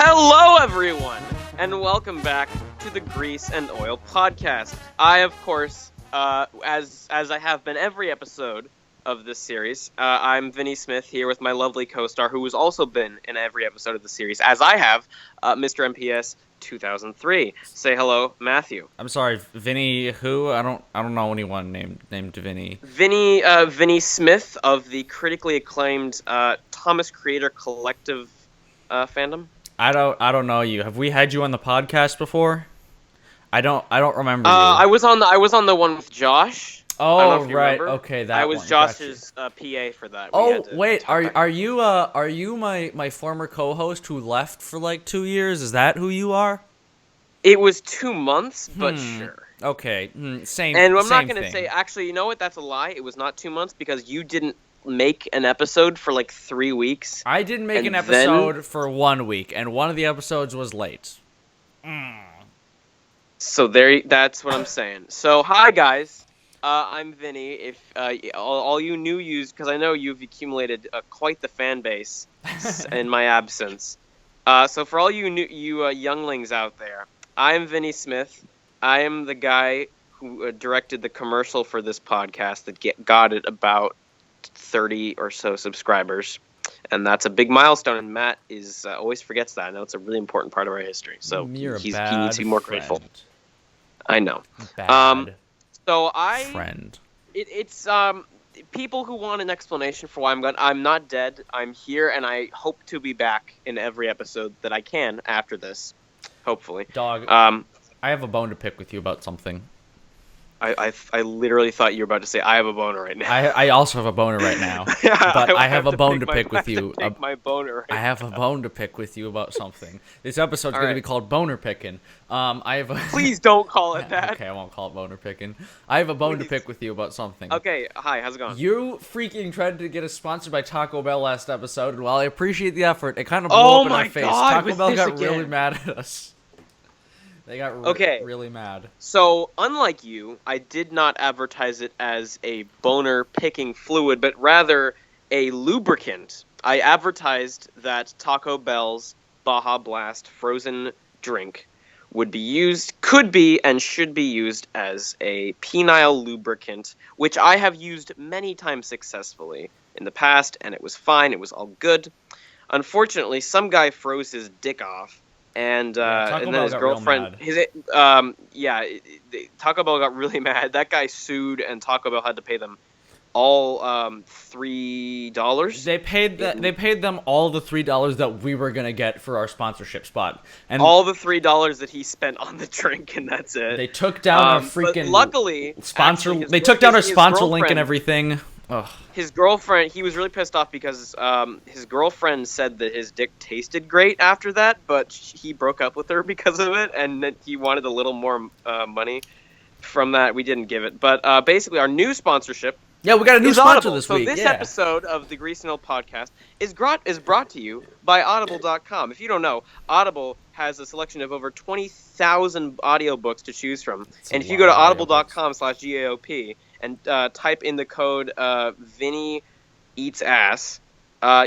Hello, everyone, and welcome back to the Grease and Oil Podcast. I, of course, as I have been every episode of this series, I'm Vinnie Smith here with my lovely co-star, who has also been in every episode of the series, as I have, Mr. MPS 2003. Say hello, Matthew. I'm sorry, Vinnie. Who? I don't know anyone named Vinnie. Vinnie Smith of the critically acclaimed Thomas Creator Collective fandom. I don't know you. Have we had you on the podcast before? I don't remember you. I was on the one with Josh. Oh, right. Okay, that I was one. Josh's PA for that. Wait. Are you my former co-host who left for like 2 years? Is that who you are? It was 2 months, but sure. Okay. Same. And I'm not going to say. Actually, you know what? That's a lie. It was not 2 months because you didn't make an episode for like 3 weeks. I didn't make an episode for 1 week, and one of the episodes was late. So that's what I'm saying. So hi guys, I'm Vinny. If all you new users, because I know you've accumulated quite the fan base in my absence. So for all you younglings out there, I'm Vinnie Smith. I am the guy who directed the commercial for this podcast that got it about 30 or so subscribers, and that's a big milestone, and Matt always forgets that. I know it's a really important part of our history, so he needs to be more grateful. I know. So it's people who want an explanation for why I'm not dead. I'm here, and I hope to be back in every episode that I can after this, hopefully. Dog, I have a bone to pick with you about something. I literally thought you were about to say I have a boner right now. I also have a boner right now, but I have a bone to pick with you. I have a bone to pick with you about something. This episode's going to be called Boner Picking. Please don't call it that. Okay, I won't call it Boner Picking. I have a bone to pick with you about something. Okay, hi, how's it going? You freaking tried to get us sponsored by Taco Bell last episode, and while I appreciate the effort, it kind of blew up in our face. Taco Bell got really mad at us. They got really mad. So, unlike you, I did not advertise it as a boner-picking fluid, but rather a lubricant. I advertised that Taco Bell's Baja Blast frozen drink could be, and should be used as a penile lubricant, which I have used many times successfully in the past, and it was fine. It was all good. Unfortunately, some guy froze his dick off. And then his girlfriend, Taco Bell got really mad. That guy sued, and Taco Bell had to pay them all $3. They paid them all the $3 that we were gonna get for our sponsorship spot, and all the $3 that he spent on the drink, and that's it. They took down our freaking luckily sponsor. They took down our sponsor link and everything. Ugh. His girlfriend, he was really pissed off because his girlfriend said that his dick tasted great after that, but he broke up with her because of it, and that he wanted a little more money from that. We didn't give it. But basically, our new sponsorship... Yeah, we got a new sponsor this week. So this episode of the Grease and Oil Podcast is brought to you by Audible.com. If you don't know, Audible has a selection of over 20,000 audiobooks to choose from. And if you go to audible.com/GAOP... and type in the code Vinnie Eats Ass,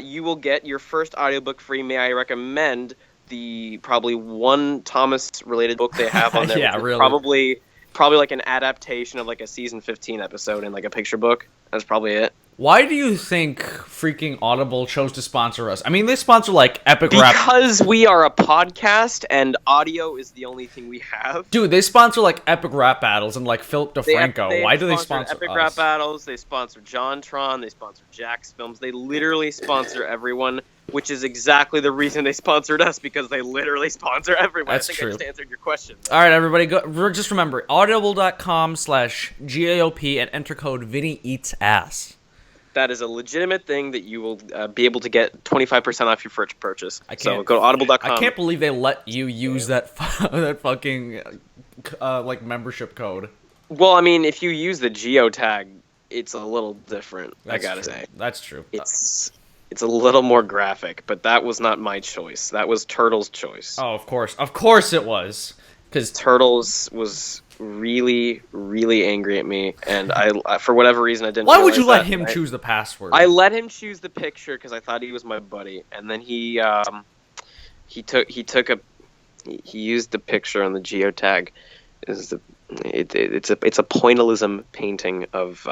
you will get your first audiobook free. May I recommend the probably one Thomas-related book they have on there? Yeah, really. Probably like an adaptation of like a season 15 episode in like a picture book. That's probably it. Why do you think freaking Audible chose to sponsor us? I mean, they sponsor, like, Epic Rap... Because we are a podcast, and audio is the only thing we have. Dude, they sponsor, like, Epic Rap Battles and, like, Philip DeFranco. Why do they sponsor Epic Rap Battles, they sponsor JonTron, they sponsor Jack's Films. They literally sponsor everyone, which is exactly the reason they sponsored us, because they literally sponsor everyone. That's true. I just answered your question. All right, everybody, just remember, audible.com/GAOP and enter code VinnieEatsAss. That is a legitimate thing that you will be able to get 25% off your first purchase. So go to audible.com. I can't believe they let you use that fucking like membership code. Well, I mean, if you use the geotag, it's a little different. I gotta say. That's true. It's a little more graphic, but that was not my choice. That was Turtle's choice. Oh, of course it was. Because Turtles was really, really angry at me, and I for whatever reason I didn't. Why would you let him choose the password? I let him choose the picture because I thought he was my buddy, and then he he used the picture on the geotag. It's a pointillism painting of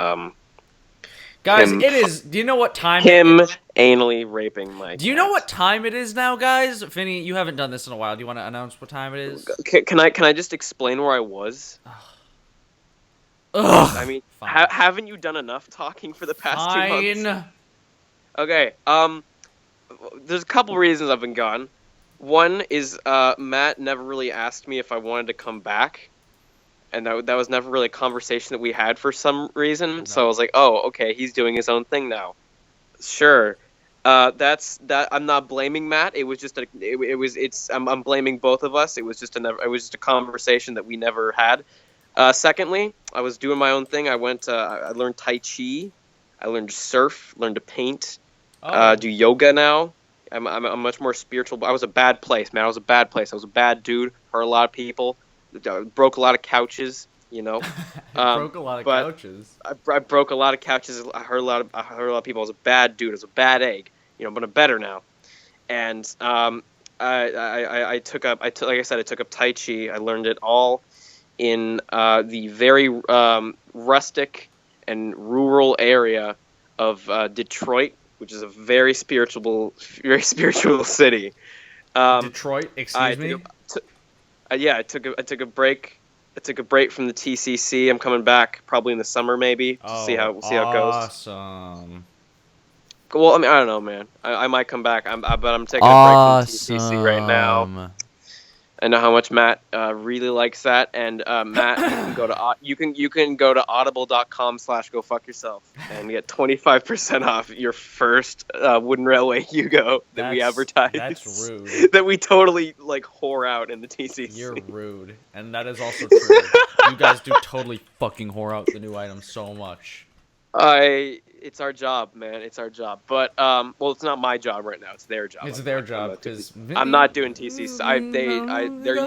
Guys, it is. Do you know what time? Him anally raping my. Do you know what time it is now, guys? Vinny, you haven't done this in a while. Do you want to announce what time it is? Can I just explain where I was? Ugh. I mean, haven't you done enough talking for the past 2 months? Okay. There's a couple reasons I've been gone. One is Matt never really asked me if I wanted to come back. And that was never really a conversation that we had for some reason. No. So I was like, oh, okay, he's doing his own thing now. Sure. That's that. I'm not blaming Matt. It was just I'm blaming both of us. It was just a conversation that we never had. Secondly, I was doing my own thing. I learned Tai Chi. I learned to surf, learned to paint, do yoga now. I'm much more spiritual. I was a bad place, man. I was a bad place. I was a bad dude. Hurt a lot of people. Broke a lot of couches, you know. Broke a lot of couches. I broke a lot of couches. I hurt a lot of people. I was a bad dude. I was a bad egg, you know. But I'm better now. And I took up Tai Chi. I learned it all in the very rustic and rural area of Detroit, which is a very spiritual city. Detroit, excuse me. I took a break. I took a break from the TCC. I'm coming back probably in the summer, maybe to see how it goes. Awesome. Well, I mean, I don't know, man. I might come back. But I'm taking a break from the TCC right now. I know how much Matt really likes that, and Matt, you can go to audible.com/gofuckyourself and get 25% off your first wooden railway Hugo that we advertise. That's rude. That we totally like whore out in the TCC. You're rude, and that is also true. You guys do totally fucking whore out the new items so much. It's our job, man. It's our job. But well, it's not my job right now. It's their job. It's their job because I'm not doing TCs.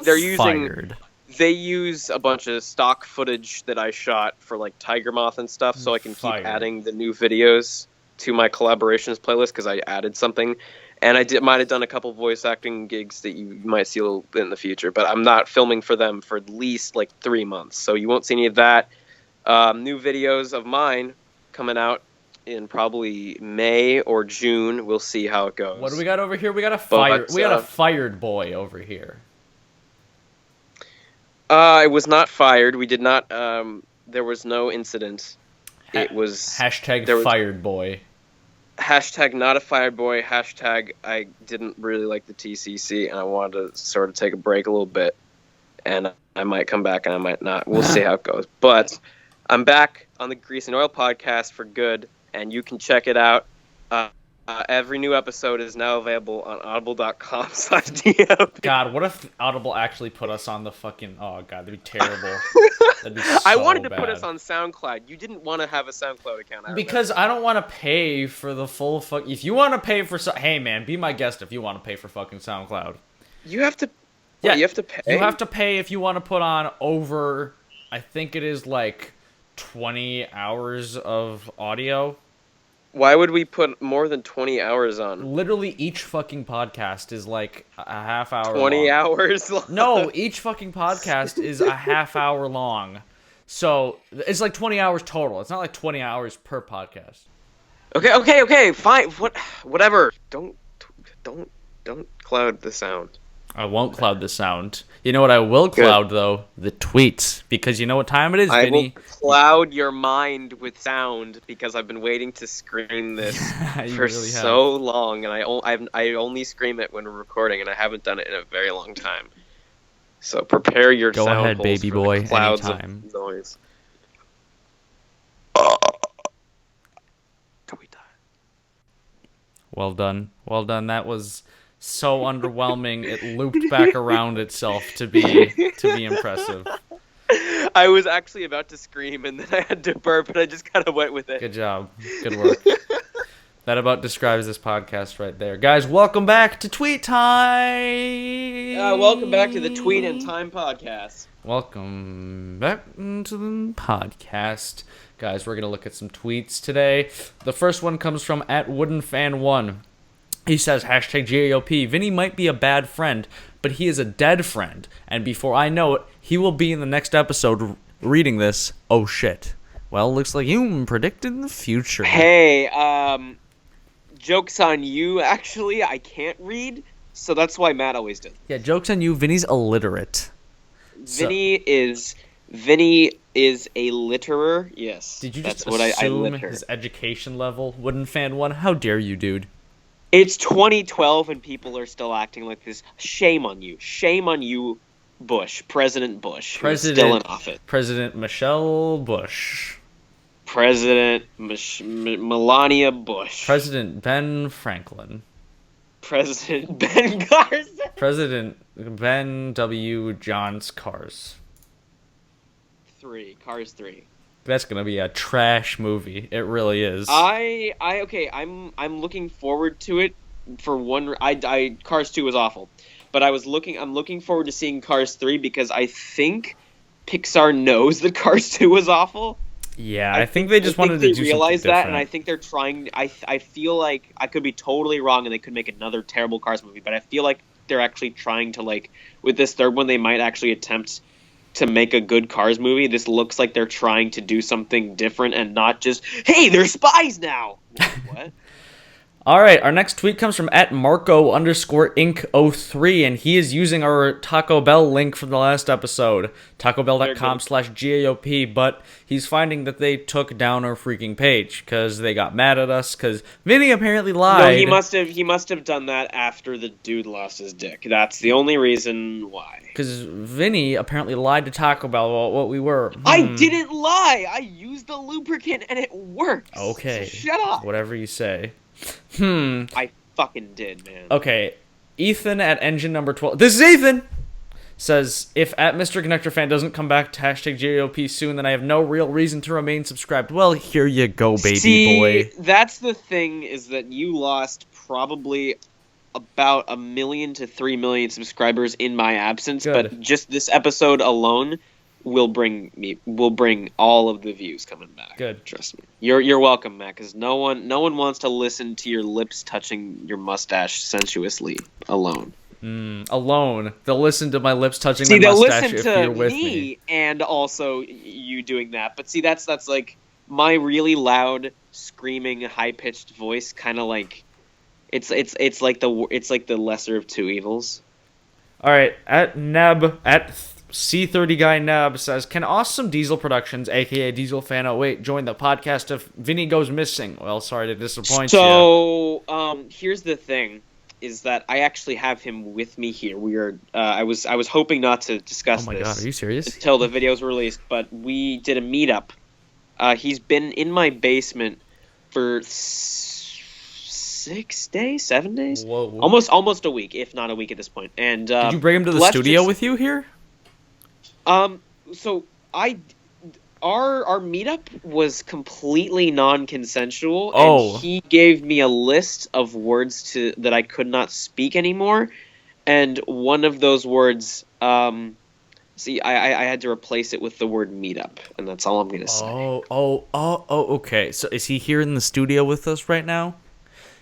They're using. Fired. They use a bunch of stock footage that I shot for like Tiger Moth and stuff, so I can keep adding the new videos to my collaborations playlist because I added something, and I might have done a couple voice acting gigs that you might see a little bit in the future. But I'm not filming for them for at least like 3 months, so you won't see any of that. New videos of mine coming out in probably May or June. We'll see how it goes. What do we got over here? We got a fired boy over here. I was not fired. We did not. There was no incident. It was hashtag fired boy. Hashtag not a fired boy. Hashtag I didn't really like the TCC and I wanted to sort of take a break a little bit. And I might come back and I might not. We'll see how it goes. But I'm back on the Grease and Oil podcast for good. And you can check it out. Every new episode is now available on audible.com/GAOP. God, what if Audible actually put us on the fucking... Oh, God, that'd be terrible. That'd be so I wanted to bad. put us on SoundCloud. You didn't want to have a SoundCloud account. Because I don't want to pay for the full fuck... If you want to pay for... Hey, man, be my guest if you want to pay for fucking SoundCloud. You have to... Yeah, you have to pay. You have to pay if you want to put on over... I think it is like 20 hours of audio. Why would we put more than 20 hours on? Literally each fucking podcast is like a half hour 20 long. Hours long? No, each fucking podcast is a half hour long. So, it's like 20 hours total. It's not like 20 hours per podcast. Okay, fine. Whatever. Don't cloud the sound. I won't cloud the sound. You know what I will cloud, though? The tweets. Because you know what time it is, Vinny? I will cloud your mind with sound because I've been waiting to scream this for really so long. And I only scream it when we're recording, and I haven't done it in a very long time. So prepare your sound holes. Go ahead, baby boy, clouds anytime. Of noise. Tweet time. Well done. Well done. That was... so underwhelming, it looped back around itself to be impressive. I was actually about to scream, and then I had to burp, and I just kind of went with it. Good job. Good work. That about describes this podcast right there. Guys, welcome back to Tweet Time! Welcome back to the Tweet and Time podcast. Welcome back to the podcast. Guys, we're going to look at some tweets today. The first one comes from @WoodenFan1. He says, hashtag GAOP, Vinnie might be a bad friend, but he is a dead friend. And before I know it, he will be in the next episode reading this. Oh, shit. Well, looks like you predicted the future. Hey, joke's on you, actually. I can't read, so that's why Matt always does. Yeah, joke's on you. Vinny's illiterate. Vinny is a litterer. Yes. Did you just assume his education level? Wouldn't fan one? How dare you, dude? It's 2012 and people are still acting like this. Shame on you. Shame on you, Bush. President Bush. Still in office. President Michelle Bush. President Melania Bush. President Ben Franklin. President Ben Carson. President Ben W. Johns Cars. Cars 3. That's gonna be a trash movie. It really is. I'm looking forward to it for one. Cars 2 was awful, but I'm looking forward to seeing Cars 3 because I think Pixar knows that Cars 2 was awful. Yeah, I think they just wanted to do something realize that, different. and I think they're trying. I feel like I could be totally wrong, and they could make another terrible Cars movie. But I feel like they're actually trying to, like, with this third one, they might actually attempt to make a good Cars movie. This looks like they're trying to do something different and not just, hey, they're spies now. What? All right, our next tweet comes from @Marco_Inc03, and he is using our Taco Bell link from the last episode, tacobell.com/GAOP, but he's finding that they took down our freaking page because they got mad at us because Vinny apparently lied. No, he must have done that after the dude lost his dick. That's the only reason why. Because Vinny apparently lied to Taco Bell about what we were. I didn't lie. I used the lubricant and it worked. Okay. So shut up. Whatever you say. I fucking did, man. Okay. Ethan at engine number 12. This is Ethan! Says, if Mr. Connector Fan doesn't come back to hashtag GAOP soon, then I have no real reason to remain subscribed. Well, here you go, baby boy. That's the thing, is that you lost probably about 1 million to 3 million subscribers in my absence, but just this episode alone will bring all of the views coming back. Good. Trust me. You're welcome, Matt, because no one wants to listen to your lips touching your mustache sensuously alone. Alone. They'll listen to my lips touching my mustache if you're with me. And also you doing that. But see, that's like my really loud, screaming, high-pitched voice kind of like it's like the lesser of two evils. All right, C30 Guy Neb says, can Awesome Diesel Productions, aka Diesel Fan 08, join the podcast if Vinny goes missing? Well, sorry to disappoint you. So, here's the thing, is that I actually have him with me here. We are, I was hoping not to discuss this. Oh my god, are you serious? Until the video's released, but we did a meetup. He's been in my basement for 6 days, 7 days? Whoa. Almost a week, if not a week at this point. And did you bring him to the studio with you here? So our meetup was completely non-consensual, and he gave me a list of words that I could not speak anymore, and one of those words, I had to replace it with the word meetup, and that's all I'm gonna say. Okay. So is he here in the studio with us right now?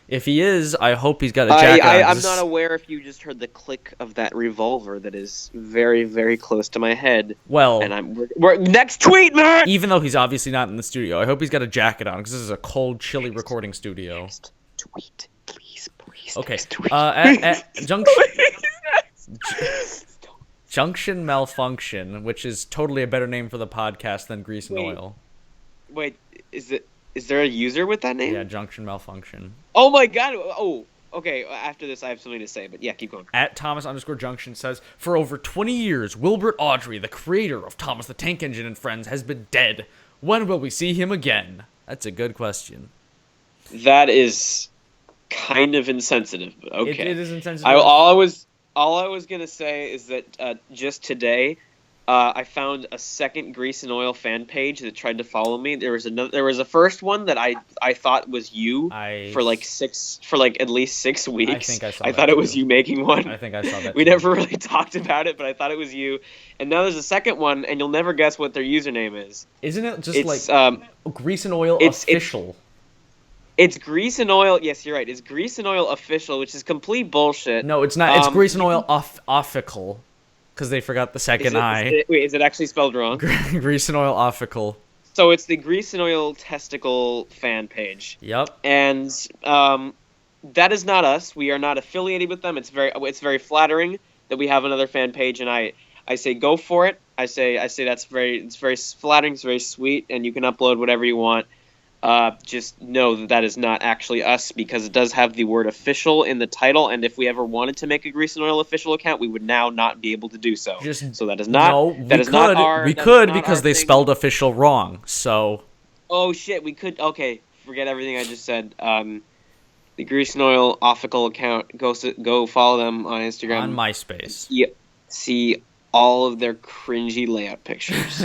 If he is, I hope he's got a jacket on. I'm not aware if you just heard the click of that revolver that is very, very close to my head. Well, and we're next tweet, man. Even though he's obviously not in the studio, I hope he's got a jacket on because this is a cold, chilly recording studio. Next tweet, please. Okay. Next tweet. At Junction Malfunction, which is totally a better name for the podcast than Grease and Oil. Wait, is there a user with that name? Yeah, Junction Malfunction. Oh my god! Oh, okay. After this, I have something to say, but yeah, keep going. At Thomas_Junction says, for over 20 years, Wilbert Audrey, the creator of Thomas the Tank Engine and Friends, has been dead. When will we see him again? That's a good question. That is kind of insensitive, but okay. It is insensitive. All I was gonna say is that just today, I found a second Grease and Oil fan page that tried to follow me. There was a first one that I thought was you for at least 6 weeks. I thought it was you making one. I think I saw that. We never really talked about it, but I thought it was you. And now there's a second one, and you'll never guess what their username is. Isn't it just like Grease and Oil official? It's Grease and Oil. Yes, you're right. It's Grease and Oil Official, which is complete bullshit. No, it's not. It's Grease and You Oil can, offical, because they forgot the second I. wait, is it actually spelled wrong? Grease and Oil offical. So it's the Grease and Oil Testicle fan page. Yep. And that is not us. We are not affiliated with them. It's very flattering that we have another fan page, and I say go for it. I say it's very flattering. It's very sweet, and you can upload whatever you want. Just know that is not actually us, because it does have the word official in the title, and if we ever wanted to make a Grease and Oil official account, we would now not be able to do so. So that is not. No, that is not our. We that is could not because our they thing. spelled official wrong. So. Oh shit, we could. Okay, forget everything I just said. The Grease and Oil official account. Go follow them on Instagram. On MySpace. See all of their cringy layout pictures.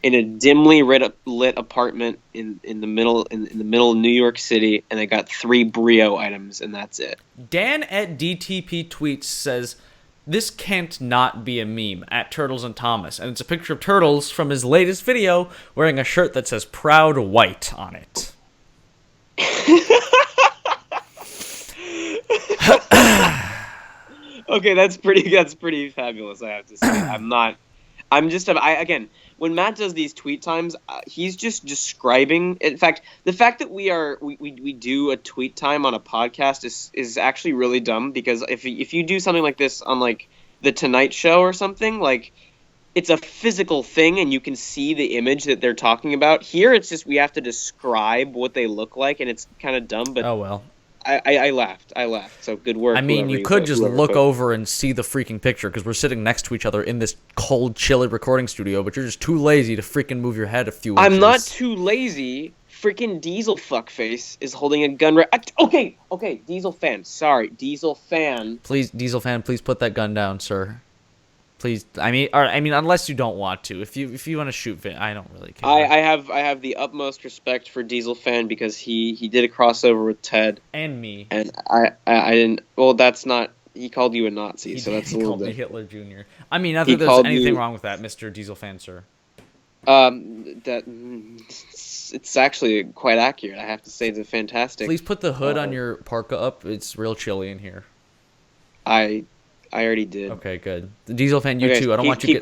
In a dimly lit apartment in the middle of New York City, and they got 3 Brio items, and that's it. Dan at DTP Tweets says, "This can't not be a meme at Turtles and Thomas," and it's a picture of Turtles from his latest video wearing a shirt that says "Proud White" on it. Okay, that's pretty fabulous. I have to say, again, when Matt does these tweet times, he's just describing. In fact, the fact that we do a tweet time on a podcast is actually really dumb, because if you do something like this on like the Tonight Show or something, like it's a physical thing and you can see the image that they're talking about. Here, it's just we have to describe what they look like, and it's kind of dumb. But oh well. I laughed. So good work. I mean, you could just look over and see the freaking picture, because we're sitting next to each other in this cold, chilly recording studio, but you're just too lazy to freaking move your head a few inches. I'm not too lazy. Freaking Diesel fuckface is holding a gun okay, Diesel fan. Sorry, Diesel fan. Please, Diesel fan, please put that gun down, sir. Please, I mean, unless you don't want to. If you want to shoot Vin, I don't really care. I have the utmost respect for Diesel fan, because he did a crossover with Ted and me, and I didn't. Well, that's not. He called you a Nazi, so that's a little bit. He called me Hitler Jr. I mean, not that there's anything wrong with that, Mr. Diesel fan, sir. It's actually quite accurate. I have to say, it's a fantastic. Please put the hood on your parka up. It's real chilly in here. I already did. Okay, good. The Diesel fan, you too. I don't want you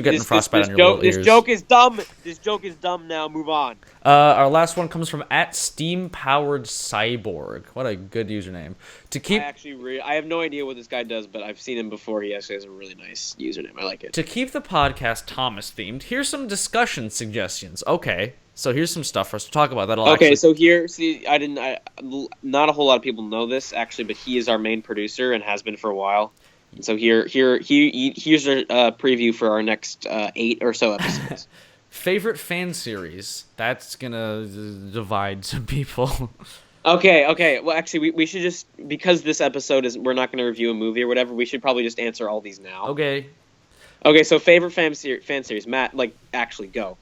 getting frostbite on your little ears. This joke is dumb. This joke is dumb now. Move on. Our last one comes from @SteamPoweredCyborg. What a good username. I have no idea what this guy does, but I've seen him before. He actually has a really nice username. I like it. To keep the podcast Thomas themed, here's some discussion suggestions. Okay. So here's some stuff for us to talk about. So here, see, not a whole lot of people know this actually, but he is our main producer and has been for a while. And so here's a preview for our next 8 or so episodes. Favorite fan series. That's gonna divide some people. Okay. Well, actually, we should just, because this episode we're not going to review a movie or whatever. We should probably just answer all these now. Okay. So favorite fan series, Matt. Like, actually, go.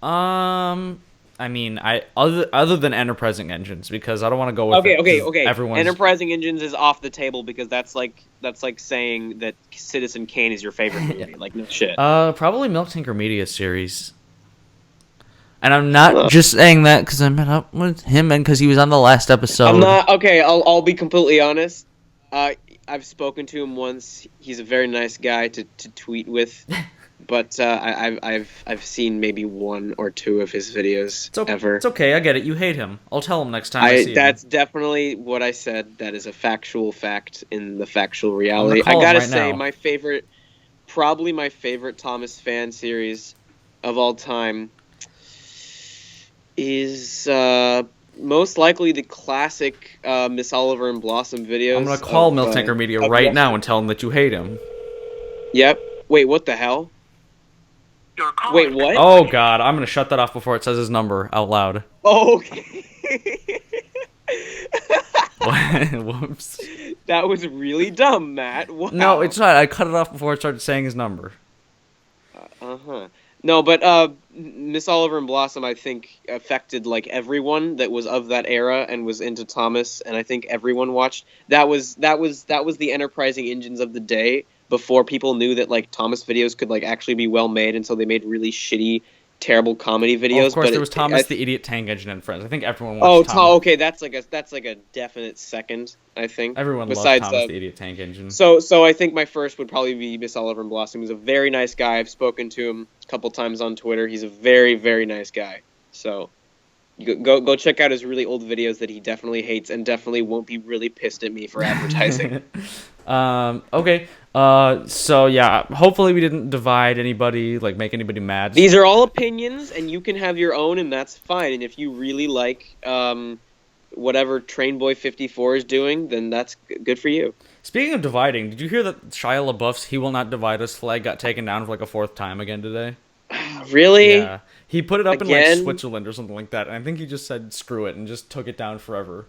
I mean, other than Enterprising Engines, because I don't want to go with okay. Everyone's... Enterprising Engines is off the table, because that's like saying that Citizen Kane is your favorite movie. Yeah. Like, no shit. Probably Milk Tinker Media series. And I'm not just saying that because I met up with him and because he was on the last episode. I'm not. Okay, I'll be completely honest. I've spoken to him once. He's a very nice guy to tweet with. But I've seen maybe 1 or 2 of his videos ever. It's okay, I get it. You hate him. I'll tell him next time I see him. That's definitely what I said. That is a factual fact in the factual reality. I gotta say, my favorite Thomas fan series of all time is most likely the classic Miss Oliver and Blossom videos. I'm gonna call Milk Tinker Media right now and tell him that you hate him. Yep. Wait, what the hell? Wait, what? Oh god, I'm gonna shut that off before it says his number out loud. Oh, okay. Whoops. That was really dumb, Matt. Wow. No, it's not. I cut it off before it started saying his number. No, but Miss Oliver and Blossom, I think, affected like everyone that was of that era and was into Thomas, and I think everyone watched. That was the enterprising engines of the day before people knew that like Thomas videos could like actually be well made, and so they made really shitty terrible comedy Oh, videos. of course, But there was Thomas the Idiot Tank Engine and Friends. I think everyone oh, watched Thomas. okay, that's like a definite second, I think. Everyone loved Besides, Thomas the Idiot Tank Engine. so I think my first would probably be Miss Oliver and Blossom. He's a very nice guy. I've spoken to him a couple times on Twitter. He's a very, very nice guy. So go check out his really old videos that he definitely hates and definitely won't be really pissed at me for advertising. Okay. So yeah, hopefully we didn't divide anybody, like make anybody mad. These are all opinions, and you can have your own, and that's fine. And if you really like whatever Trainboy 54 is doing, then that's good for you. Speaking of dividing, did you hear that Shia LaBeouf's "He Will Not Divide Us" flag got taken down for like a fourth time again today? Really? Yeah. He put it up in Again? like Switzerland or something like that, and I think he just said screw it and just took it down forever.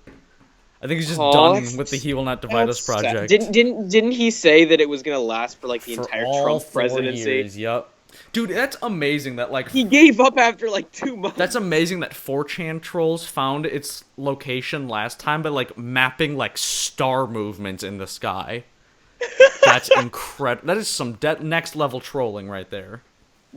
I think he's just done with the "He Will Not Divide Us" project. Didn't he say that it was gonna last for like the entire Trump presidency? Years, yep. Dude, that's amazing that like he gave up after like 2 months. That's amazing that 4chan trolls found its location last time by like mapping like star movements in the sky. That's incredible. That is some next level trolling right there.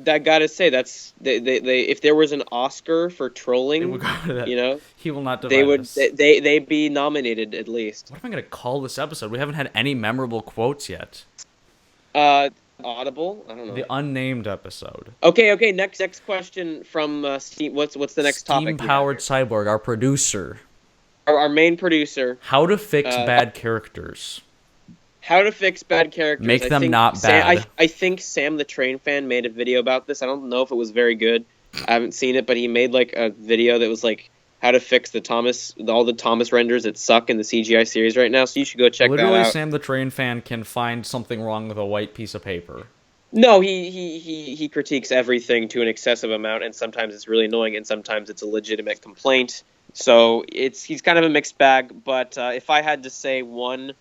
That gotta say, that's they if there was an Oscar for trolling, you know, He Will Not Divide Us. They'd be nominated at least. What am I gonna call this episode? We haven't had any memorable quotes yet. Audible? I don't know. The unnamed episode. Okay. Next question from Steam. What's the next topic? Steam-powered cyborg, our producer. Our main producer. How to fix bad characters. How to fix bad characters. Make them not bad. I think Sam the Train Fan made a video about this. I don't know if it was very good. I haven't seen it, but he made like a video that was like how to fix all the Thomas renders that suck in the CGI series right now. So you should go check that out. Literally, Sam the Train Fan can find something wrong with a white piece of paper. No, he critiques everything to an excessive amount, and sometimes it's really annoying, and sometimes it's a legitimate complaint. So he's kind of a mixed bag. But if I had to say one.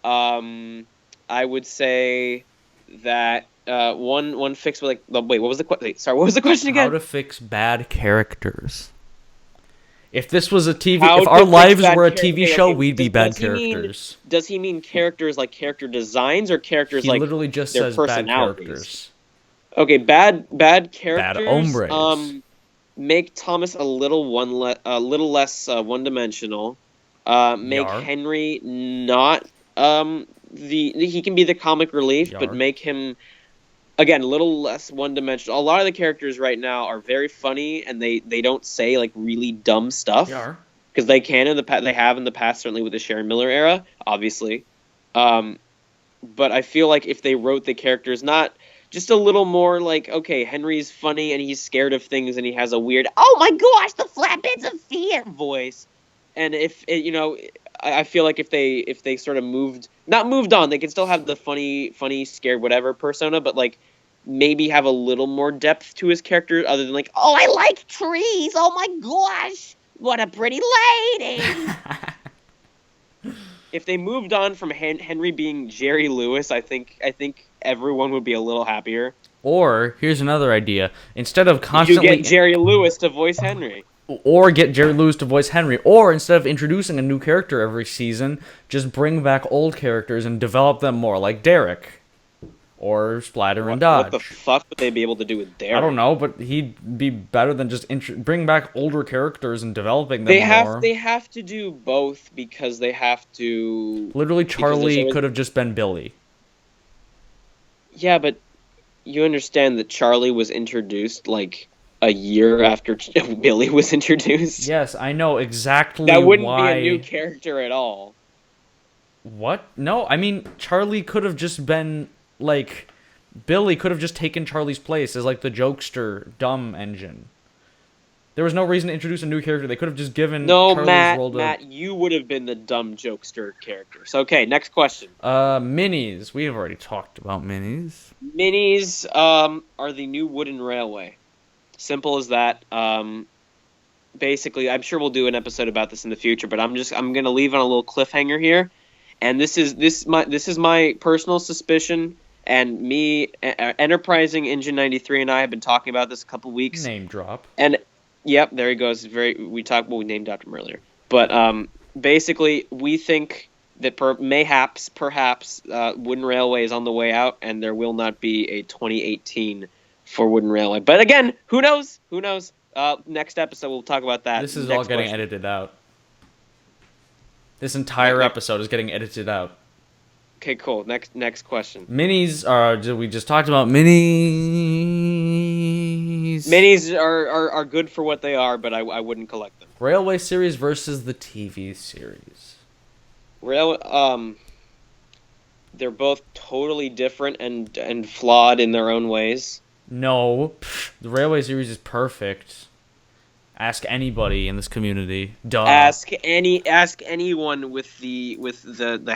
I would say that one fix with like wait, what was the question? Sorry, what was the question again? How to fix bad characters. If this was a TV, if our lives were a TV show, we'd be bad characters. Does he mean characters like character designs or characters like literally just their says personalities? Bad characters. Okay, bad characters. Bad hombres. Make Thomas a little less one-dimensional. Make Henry not. He can be the comic relief, but make him again a little less one-dimensional. A lot of the characters right now are very funny, and they don't say like really dumb stuff because they can they have in the past, certainly with the Sharon Miller era, obviously. But I feel like if they wrote the characters not just a little more like, okay, Henry's funny and he's scared of things and he has a weird "oh my gosh, the flatbeds of fear" voice, and if I feel like if they sort of not moved on, they can still have the funny, scared, whatever persona, but like maybe have a little more depth to his character other than like, oh, I like trees. Oh my gosh, what a pretty lady. If they moved on from Henry being Jerry Lewis, I think everyone would be a little happier. Or here's another idea: instead of constantly you get Jerry Lewis to voice Henry. Or get Jerry Lewis to voice Henry. Or instead of introducing a new character every season, just bring back old characters and develop them more, like Derek. Or Splatter and Dodge. What the fuck would they be able to do with Derek? I don't know, but he'd be better than just bring back older characters and developing them more. They have to do both because they have to... Literally, Charlie could have just been Billy. Yeah, but you understand that Charlie was introduced, like... a year after Billy was introduced. Yes, I know exactly why. That wouldn't be a new character at all. What? No, I mean, Charlie could have just been, like... Billy could have just taken Charlie's place as, like, the jokester, dumb engine. There was no reason to introduce a new character. They could have just given Charlie's role to... Matt, you would have been the dumb jokester characters. Okay, next question. Minis. We have already talked about minis. Minis are the new wooden railway. Simple as that. Basically, I'm sure we'll do an episode about this in the future, but I'm going to leave on a little cliffhanger here. And this is my personal suspicion, and me, Enterprising Engine 93, and I have been talking about this a couple weeks. Name drop. And yep, there he goes. We named after him earlier. But basically, we think that perhaps Wooden Railway is on the way out, and there will not be a 2018 for Wooden Railway. But again, who knows? Who knows? Next episode we'll talk about that. This is Next all getting question. edited out. This entire episode is getting edited out. Okay, cool. Next question. Minis are. We just talked about minis. Minis are good for what they are, but I wouldn't collect them. Railway series versus the TV series. They're both totally different and flawed in their own ways. No, the Railway series is perfect. Ask anybody in this community. Duh. Ask anyone with the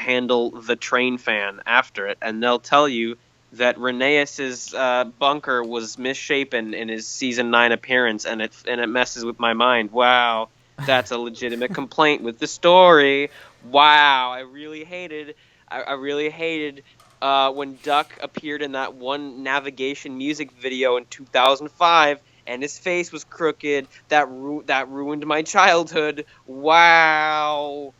handle the train fan after it, and they'll tell you that Rhaenyra's bunker was misshapen in his season 9 appearance, and it messes with my mind. Wow, that's a legitimate complaint with the story. Wow, I really hated when Duck appeared in that one navigation music video in 2005. And his face was crooked. That ruined my childhood. Wow.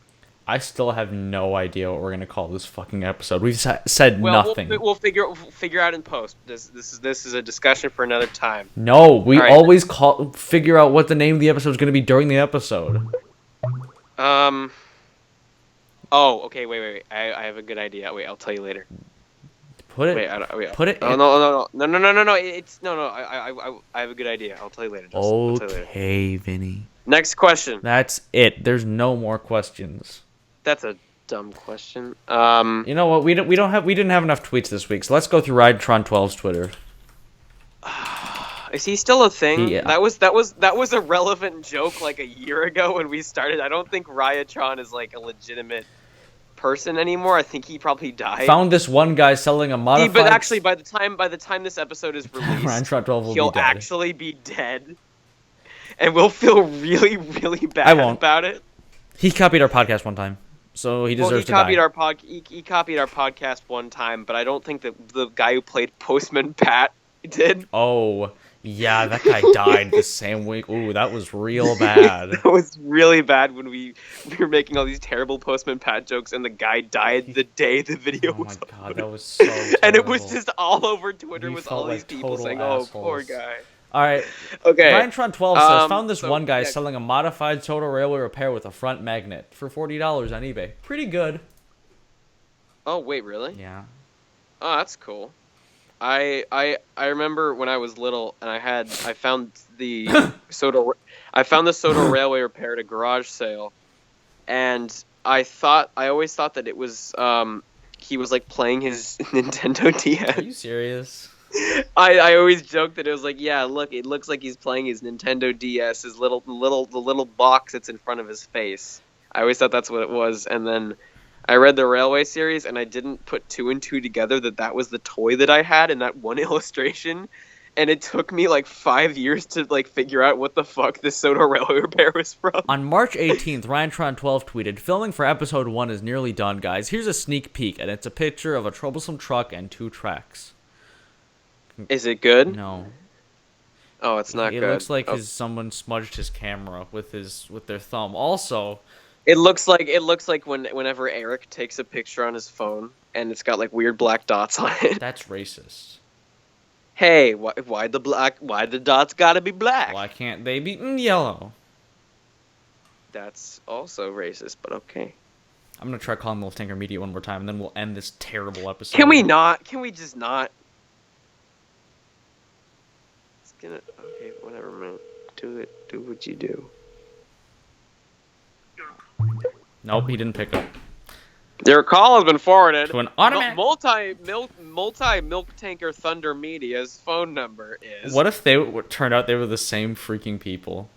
I still have no idea what we're gonna call this fucking episode. We've said nothing. We'll figure out in post. This is a discussion for another time. No, we always figure out what the name of the episode is gonna be during the episode. Oh, okay. Wait. I have a good idea. Wait, I'll tell you later. Put it. Put it. Oh, no. It's no. I have a good idea. I'll tell you later. Okay, Vinny. Next question. That's it. There's no more questions. That's a dumb question. You know what? We didn't have enough tweets this week, so let's go through Rydtron12's Twitter. Is he still a thing? Yeah. That was a relevant joke like a year ago when we started. I don't think Ryatron is like a legitimate person anymore. I think he probably died. Found this one guy selling a modified. But actually, by the time this episode is released, he'll actually be dead, and we'll feel really, really bad about it. He copied our podcast one time, so he deserves to die. He copied our podcast one time, but I don't think that the guy who played Postman Pat did. Oh. Yeah, that guy died the same week. Ooh, that was real bad. That was really bad when we were making all these terrible Postman Pat jokes, and the guy died the day the video was Oh my god, that was so terrible. And it was just all over Twitter with all these people saying, assholes. "Oh, poor guy." All right. Okay. Ryan12 says, found this one guy selling a modified total railway repair with a front magnet for $40 on eBay. Pretty good. Oh, wait, really? Yeah. Oh, that's cool. I remember when I was little and I found the Soto Railway repair at a garage sale, and I always thought that it was he was like playing his Nintendo DS. Are you serious? I always joked that it was like, yeah, look, it looks like he's playing his Nintendo DS, his the little box that's in front of his face. I always thought that's what it was, and then I read the Railway series, and I didn't put 2 and 2 together that was the toy that I had in that one illustration, and it took me like 5 years to like figure out what the fuck this Soto Railway repair was from. On March 18th, Ryantron12 tweeted, "Filming for episode 1 is nearly done, guys. Here's a sneak peek, and it's a picture of a troublesome truck and 2 tracks." Is it good? No. Oh, it's not good. It looks like someone smudged his camera with their thumb. Also, It looks like whenever Eric takes a picture on his phone and it's got like weird black dots on it. that's racist. Hey, why the dots gotta be black? Why can't they be yellow? That's also racist, but okay. I'm gonna try calling Little Tinker Media one more time, and then we'll end this terrible episode. Can we not? Can we just not? It's gonna. Okay, whatever, man. Do it. Do what you do. Nope, he didn't pick up. Their call has been forwarded To an automatic. multi milk tanker Thunder Media's phone number is. What if they turned out they were the same freaking people?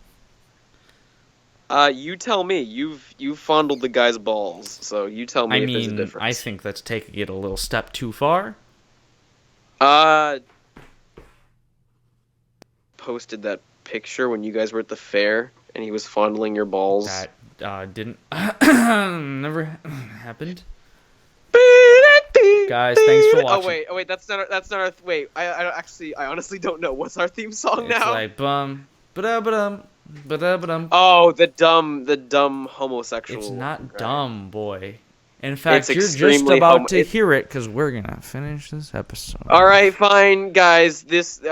You tell me. You've fondled the guy's balls, so you tell me if there's a difference. I think that's taking it a little step too far. Posted that picture when you guys were at the fair and he was fondling your balls. That didn't never happened. Guys, thanks for watching. Oh wait, that's not our. Wait, I honestly don't know. What's our theme song now? It's like ba-da-ba-dum, ba-da-ba-dum. Oh, the dumb homosexual. It's not guy. dumb, boy. In fact, you're just extremely about to hear it because we're gonna finish this episode. All right, fine, guys. This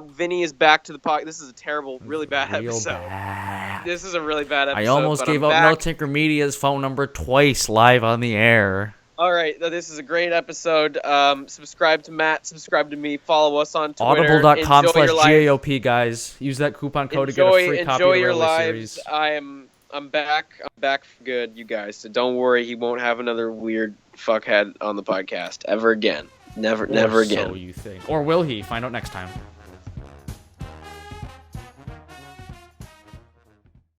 Vinny is back to the podcast. This is a terrible, really bad Real episode. bad. This is a really bad episode. I almost but gave I'm out No back. Tinker Media's phone number twice live on the air. All right, this is a great episode. Subscribe to Matt. Subscribe to me. Follow us on Twitter. Audible.com/GAOP, guys. Use that coupon code to get a free copy enjoy of the your Railway lives. series. I'm back. I'm back for good, you guys. So don't worry. He won't have another weird fuckhead on the podcast ever again. Never Or again. So you think. Or will he? Find out next time.